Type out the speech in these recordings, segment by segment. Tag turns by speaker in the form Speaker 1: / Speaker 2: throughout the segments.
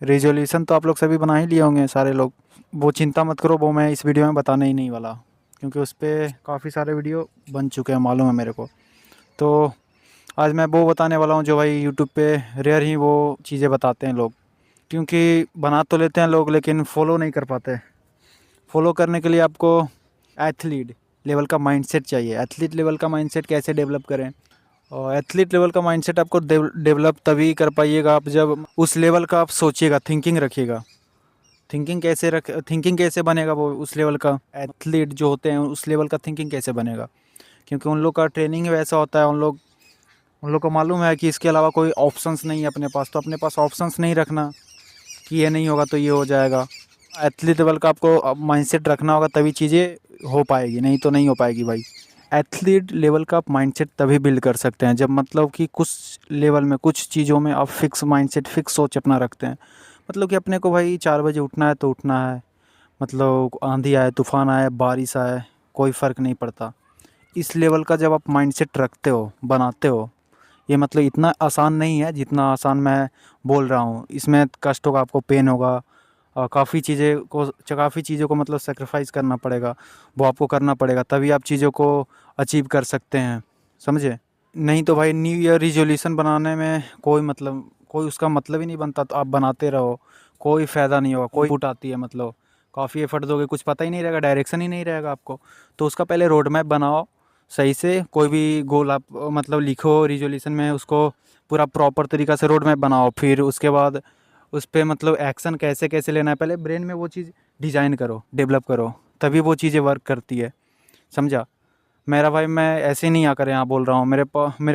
Speaker 1: Resolution तो आप लोग सभी बना ही लिए होंगे सारे लोग। वो चिंता मत करो, वो मैं इस वीडियो में बताने ही नहीं वाला, क्योंकि उस पे काफ़ी सारे वीडियो बन चुके हैं, मालूम है मेरे को। तो आज मैं वो बताने वाला हूँ जो भाई यूट्यूब पे रेयर ही वो चीज़ें बताते हैं लोग, क्योंकि बना तो लेते हैं लोग लेकिन फॉलो नहीं कर पाते। फॉलो करने के लिए आपको एथलीट लेवल का माइंडसेट चाहिए। एथलीट लेवल का माइंडसेट कैसे डेवलप करें? और एथलीट लेवल का माइंडसेट आपको डेवलप तभी कर पाइएगा आप जब उस लेवल का आप सोचिएगा, थिंकिंग रखिएगा। थिंकिंग कैसे बनेगा वो उस लेवल का एथलीट जो होते हैं उस लेवल का थिंकिंग कैसे बनेगा? क्योंकि उन लोग का ट्रेनिंग ही वैसा होता है। उन लोग को मालूम है कि इसके अलावा कोई ऑप्शंस नहीं है अपने पास, तो अपने पास ऑप्शंस नहीं रखना कि ये नहीं होगा तो ये हो जाएगा। एथलीट लेवल का आपको माइंडसेट रखना होगा, तभी चीज़ें हो पाएगी, नहीं तो नहीं हो पाएगी भाई। एथलीट लेवल का आप माइंडसेट तभी बिल्ड कर सकते हैं जब मतलब कि कुछ लेवल में कुछ चीज़ों में आप फिक्स माइंडसेट फिक्स सोच अपना रखते हैं। मतलब कि अपने को भाई 4 बजे उठना है तो उठना है, मतलब आंधी आए तूफान आए बारिश आए कोई फ़र्क नहीं पड़ता। इस लेवल का जब आप माइंडसेट रखते हो बनाते हो, ये मतलब इतना आसान नहीं है जितना आसान मैं बोल रहा हूँ। इसमें कष्ट होगा, आपको पेन होगा, काफ़ी चीज़ों को मतलब सेक्रीफाइस करना पड़ेगा। वो आपको करना पड़ेगा तभी आप चीज़ों को अचीव कर सकते हैं, समझे? नहीं तो भाई न्यू ईयर रिजोल्यूशन बनाने में कोई उसका मतलब ही नहीं बनता। तो आप बनाते रहो, कोई फ़ायदा नहीं होगा। कोई फुट आती है मतलब काफ़ी एफर्ट दोगे, कुछ पता ही नहीं रहेगा, डायरेक्शन ही नहीं रहेगा आपको। तो उसका पहले रोड मैप बनाओ सही से। कोई भी गोल आप मतलब लिखो रिजोल्यूशन में, उसको पूरा प्रॉपर तरीक़ा से रोड मैप बनाओ। फिर उसके बाद उस पे मतलब एक्शन कैसे कैसे लेना है, पहले ब्रेन में वो चीज़ डिज़ाइन करो, डेवलप करो, तभी वो चीज़ें वर्क करती है, समझा? मेरा भाई मैं ऐसे ही नहीं आकर यहाँ बोल रहा हूँ। मेरे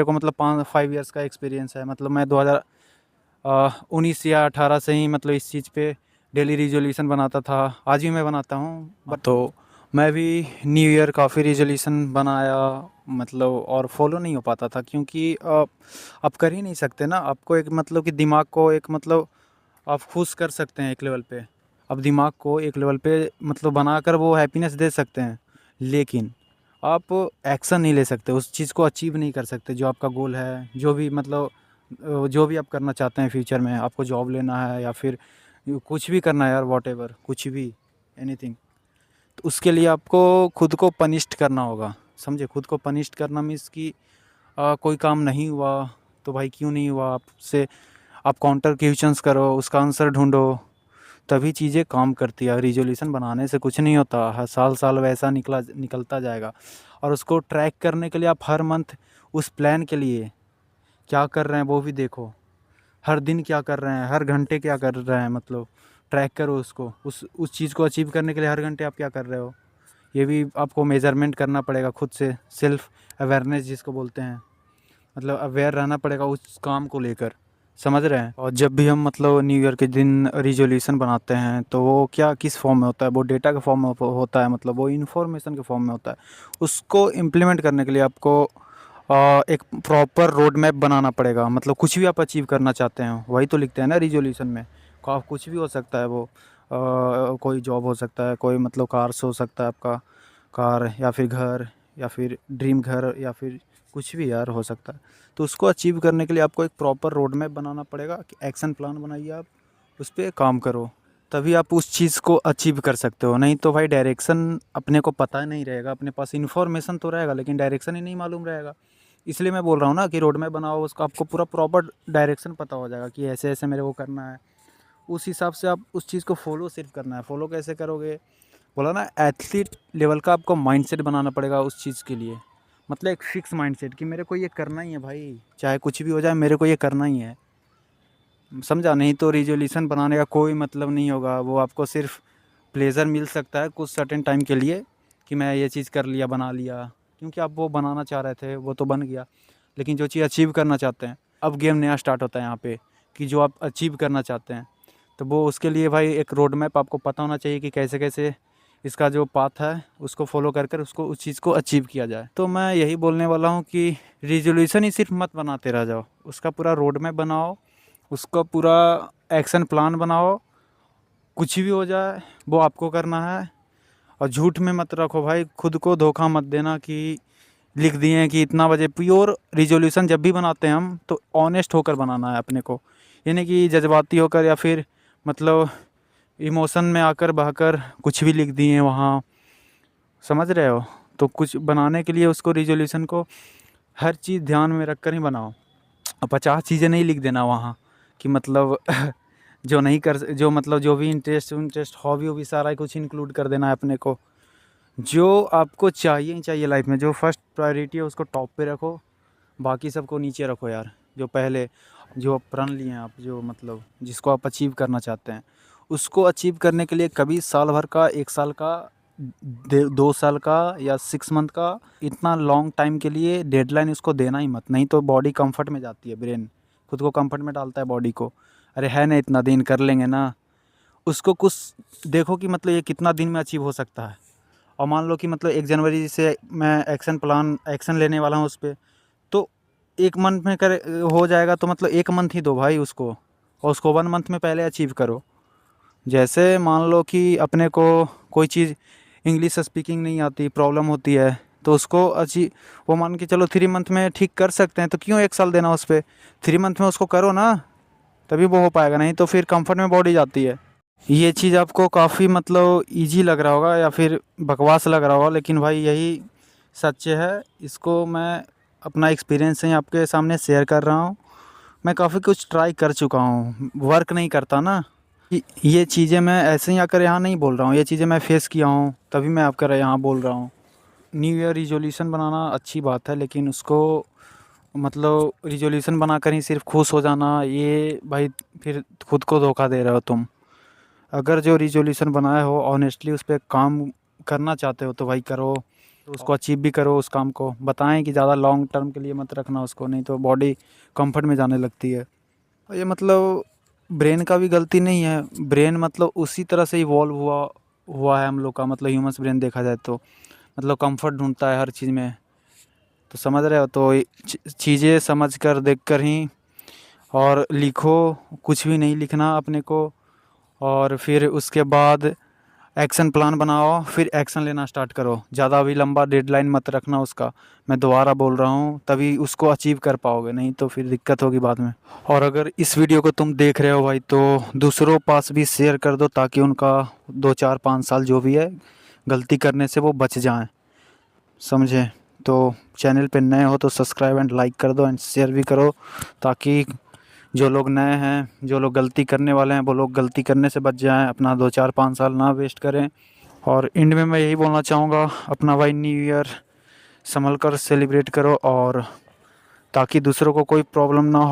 Speaker 1: को मतलब 5 ईयर्स का एक्सपीरियंस है। मतलब मैं 2019 या 18 से ही मतलब इस चीज़ पे डेली रिजोल्यूशन बनाता था। आज भी मैं बनाता हूँ, बट तो मैं भी न्यू ईयर काफ़ी रिजोल्यूशन बनाया मतलब, और फॉलो नहीं हो पाता था क्योंकि आप कर ही नहीं सकते ना। आपको एक मतलब कि दिमाग को एक मतलब आप खुश कर सकते हैं एक लेवल पे। अब दिमाग को एक लेवल पे मतलब बनाकर वो हैप्पीनेस दे सकते हैं, लेकिन आप एक्शन नहीं ले सकते, उस चीज़ को अचीव नहीं कर सकते जो आपका गोल है। जो भी मतलब जो भी आप करना चाहते हैं फ्यूचर में, आपको जॉब लेना है या फिर कुछ भी करना है यार, वॉटेवर कुछ भी, एनीथिंग। तो उसके लिए आपको खुद को पनिश्ड करना होगा, समझे? खुद को पनिश्ड करना मीन्स कि कोई काम नहीं हुआ तो भाई क्यों नहीं हुआ, आपसे आप काउंटर क्वेश्चंस करो, उसका आंसर ढूंढो, तभी चीज़ें काम करती है। रिजोल्यूशन बनाने से कुछ नहीं होता, हर साल साल वैसा निकलता जाएगा। और उसको ट्रैक करने के लिए आप हर मंथ उस प्लान के लिए क्या कर रहे हैं वो भी देखो। हर दिन क्या कर रहे हैं, हर घंटे क्या कर रहे हैं, मतलब ट्रैक करो उसको। उस चीज़ को अचीव करने के लिए हर घंटे आप क्या कर रहे हो, ये भी आपको मेजरमेंट करना पड़ेगा खुद से। सेल्फ अवेयरनेस जिसको बोलते हैं, मतलब अवेयर रहना पड़ेगा उस काम को लेकर, समझ रहे हैं? और जब भी हम मतलब न्यू ईयर के दिन रिजोल्यूशन बनाते हैं तो वो क्या किस फॉर्म में होता है? वो डेटा के फॉर्म में होता है, मतलब वो इन्फॉर्मेशन के फॉर्म में होता है। उसको इम्प्लीमेंट करने के लिए आपको एक प्रॉपर रोड मैप बनाना पड़ेगा। मतलब कुछ भी आप अचीव करना चाहते हैं वही तो लिखते हैं ना रिजोल्यूशन में। कुछ भी हो सकता है वो, कोई जॉब हो सकता है, कोई मतलब कार्स हो सकता है आपका, कार या फिर घर या फिर ड्रीम घर या फिर कुछ भी यार हो सकता है। तो उसको अचीव करने के लिए आपको एक प्रॉपर रोड मैप बनाना पड़ेगा कि एक्शन प्लान बनाइए आप, उस पे काम करो, तभी आप उस चीज़ को अचीव कर सकते हो। नहीं तो भाई डायरेक्शन अपने को पता नहीं रहेगा, अपने पास इन्फॉर्मेशन तो रहेगा लेकिन डायरेक्शन ही नहीं मालूम रहेगा। इसलिए मैं बोल रहा हूँ ना कि रोड मैप बनाओ, उसका आपको पूरा प्रॉपर डायरेक्शन पता हो जाएगा कि ऐसे ऐसे मेरे को करना है। उस हिसाब से आप उस चीज़ को फॉलो सिर्फ करना है। फॉलो कैसे करोगे? बोला ना, एथलीट लेवल का आपको माइंडसेट बनाना पड़ेगा उस चीज़ के लिए। मतलब एक फिक्स माइंडसेट कि मेरे को ये करना ही है भाई, चाहे कुछ भी हो जाए मेरे को ये करना ही है, समझा? नहीं तो रिजोल्यूशन बनाने का कोई मतलब नहीं होगा। वो आपको सिर्फ प्लेज़र मिल सकता है कुछ सर्टेन टाइम के लिए कि मैं ये चीज़ कर लिया, बना लिया, क्योंकि आप वो बनाना चाह रहे थे वो तो बन गया। लेकिन जो चीज़ अचीव करना चाहते हैं, अब गेम नया स्टार्ट होता है यहाँ पे, कि जो आप अचीव करना चाहते हैं तो वो उसके लिए भाई एक रोड मैप आपको पता होना चाहिए कि कैसे कैसे इसका जो पाथ है उसको फॉलो कर कर उसको उस चीज़ को अचीव किया जाए। तो मैं यही बोलने वाला हूँ कि रिजोल्यूशन ही सिर्फ मत बनाते रह जाओ, उसका पूरा रोड मैप बनाओ, उसका पूरा एक्शन प्लान बनाओ। कुछ भी हो जाए वो आपको करना है। और झूठ में मत रखो भाई, खुद को धोखा मत देना कि लिख दिए हैं कि इतना बजे। प्योर रिजोल्यूशन जब भी बनाते हैं हम तो ऑनेस्ट होकर बनाना है अपने को, ये नहीं कि जज्बाती होकर या फिर मतलब इमोशन में आकर बहकर कुछ भी लिख दिए वहाँ, समझ रहे हो? तो कुछ बनाने के लिए उसको रिजोल्यूशन को हर चीज़ ध्यान में रख कर ही बनाओ। 50 चीज़ें नहीं लिख देना वहाँ कि मतलब जो नहीं कर जो मतलब जो भी इंटरेस्ट हॉबी वॉबी सारा ही कुछ इंक्लूड कर देना है अपने को। जो आपको चाहिए ही चाहिए लाइफ में, जो फर्स्ट प्रायोरिटी है उसको टॉप पे रखो, बाकी सबको नीचे रखो यार। जो पहले जो प्रण लिए हैं आप, जो मतलब जिसको आप अचीव करना चाहते हैं, उसको अचीव करने के लिए कभी साल भर का, 1 साल का, 2 साल का या 6 मंथ का, इतना लॉन्ग टाइम के लिए डेडलाइन उसको देना ही मत। नहीं तो बॉडी कंफर्ट में जाती है, ब्रेन खुद को कंफर्ट में डालता है बॉडी को। अरे है ना, इतना दिन कर लेंगे ना। उसको कुछ देखो कि मतलब ये कितना दिन में अचीव हो सकता है। और मान लो कि मतलब 1 जनवरी से मैं एक्शन लेने वाला हूँ उस पे, तो 1 मंथ में कर हो जाएगा, तो मतलब 1 मंथ ही दो भाई उसको, और उसको 1 मंथ में पहले अचीव करो। जैसे मान लो कि अपने को कोई चीज़ इंग्लिश स्पीकिंग नहीं आती, प्रॉब्लम होती है, तो उसको वो मान के चलो 3 मंथ में ठीक कर सकते हैं, तो क्यों 1 साल देना उस पे? 3 मंथ में उसको करो ना, तभी वो हो पाएगा। नहीं तो फिर कंफर्ट में बॉडी जाती है। ये चीज़ आपको काफ़ी मतलब ईजी लग रहा होगा या फिर बकवास लग रहा होगा, लेकिन भाई यही सच्चे है। इसको मैं अपना एक्सपीरियंस ही आपके सामने शेयर कर रहा हूँ। मैं काफ़ी कुछ ट्राई कर चुका हूँ, वर्क नहीं करता ना। ये चीज़ें मैं ऐसे ही आकर यहाँ नहीं बोल रहा हूँ, ये चीज़ें मैं फेस किया हूँ, तभी मैं आपका यहाँ बोल रहा हूँ। न्यू ईयर रिजोल्यूशन बनाना अच्छी बात है, लेकिन उसको मतलब रिजोल्यूशन बनाकर ही सिर्फ खुश हो जाना, ये भाई फिर खुद को धोखा दे रहे हो तुम। अगर जो रिजोल्यूशन बनाए हो ऑनेस्टली उस पे काम करना चाहते हो तो भाई करो, तो उसको अचीव भी करो। उस काम को बताएं कि ज़्यादा लॉन्ग टर्म के लिए मत रखना उसको, नहीं तो बॉडी कंफर्ट में जाने लगती है। और ये मतलब ब्रेन का भी गलती नहीं है। ब्रेन मतलब उसी तरह से इवॉल्व हुआ हुआ है हम लोग का, मतलब ह्यूमंस ब्रेन देखा जाए तो मतलब कंफर्ट ढूंढता है हर चीज़ में। तो समझ रहे हो? तो चीज़ें समझ कर देख कर ही और लिखो, कुछ भी नहीं लिखना अपने को। और फिर उसके बाद एक्शन प्लान बनाओ, फिर एक्शन लेना स्टार्ट करो। ज़्यादा भी लंबा डेडलाइन मत रखना उसका, मैं दोबारा बोल रहा हूँ, तभी उसको अचीव कर पाओगे, नहीं तो फिर दिक्कत होगी बाद में। और अगर इस वीडियो को तुम देख रहे हो भाई, तो दूसरों पास भी शेयर कर दो, ताकि उनका 2 4 5 साल जो भी है गलती करने से वो बच जाएं, समझे? तो चैनल पे नए हो तो सब्सक्राइब एंड लाइक कर दो एंड शेयर भी करो, ताकि जो लोग नए हैं, जो लोग गलती करने वाले हैं, वो लोग गलती करने से बच जाएं, अपना 2 4 5 साल ना वेस्ट करें। और एंड में मैं यही बोलना चाहूँगा, अपना भाई न्यू ईयर संभल कर सेलिब्रेट करो, और ताकि दूसरों को कोई प्रॉब्लम ना हो।